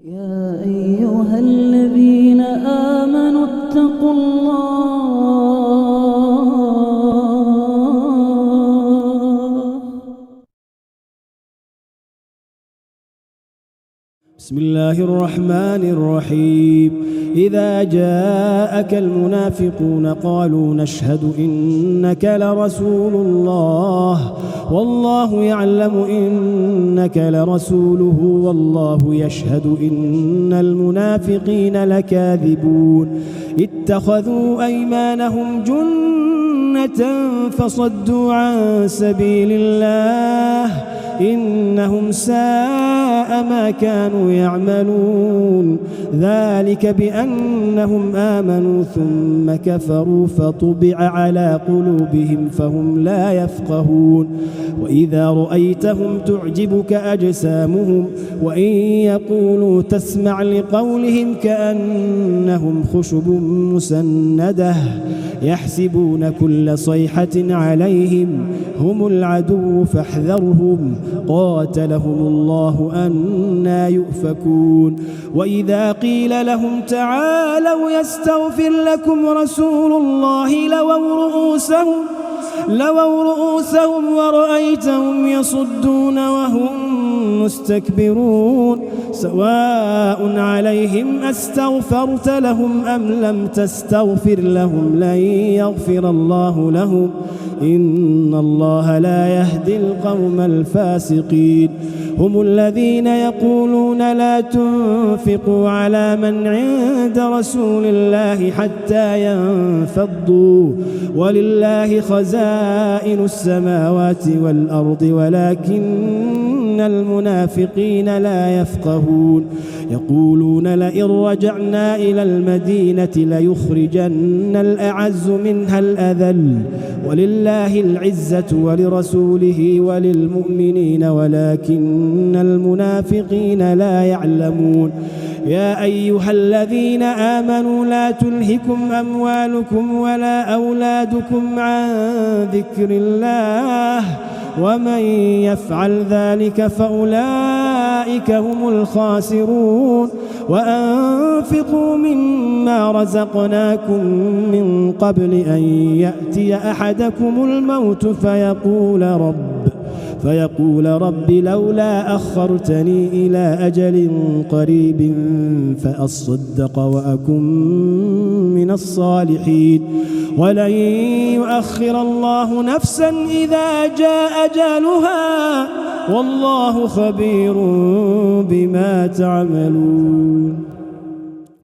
يا أيها الذين آمنوا اتقوا الله. بسم الله الرحمن الرحيم. إذا جاءك المنافقون قالوا نشهد إنك لرسول الله والله يعلم إنك لرسوله والله يشهد إن المنافقين لكاذبون. اتخذوا أيمانهم جنة فصدوا عن سبيل الله إنهم ساء ما كانوا يعملون. ذلك بأنهم آمنوا ثم كفروا فطبع على قلوبهم فهم لا يفقهون. وإذا رأيتهم تعجبك أجسامهم وإن يقولوا تسمع لقولهم كأنهم خشب مسندة يحسبون كل صيحة عليهم هم العدو فاحذرهم قاتلهم الله أنى يؤفكون. وإذا قيل لهم تعالوا يستغفر لكم رسول الله لووا رؤوسهم ورأيتهم يصدون وهم مستكبرون. سواء عليهم أستغفرت لهم أم لم تستغفر لهم لن يغفر الله لهم إن الله لا يهدي القوم الفاسقين. هم الذين يقولون لا تنفقوا على من عند رسول الله حتى ينفضوا ولله خزائن السماوات والأرض ولكن المنافقين لا يفقهون. يقولون لئن رجعنا إلى المدينة ليخرجن الأعز منها الأذل ولله العزة ولرسوله وللمؤمنين ولكن المنافقين لا يعلمون. يا أيها الذين آمنوا لا تلهكم أموالكم ولا أولادكم عن ذكر الله ومن يفعل ذلك فأولئك هم الخاسرون. وأنفقوا مما رزقناكم من قبل أن يأتي أحدكم الموت فيقول رب لولا أخرتني إلى أجل قريب فأصدق وأكن من الصالحين ولن يؤخر الله نفسا إذا جاء أجلها والله خبير بما تعملون.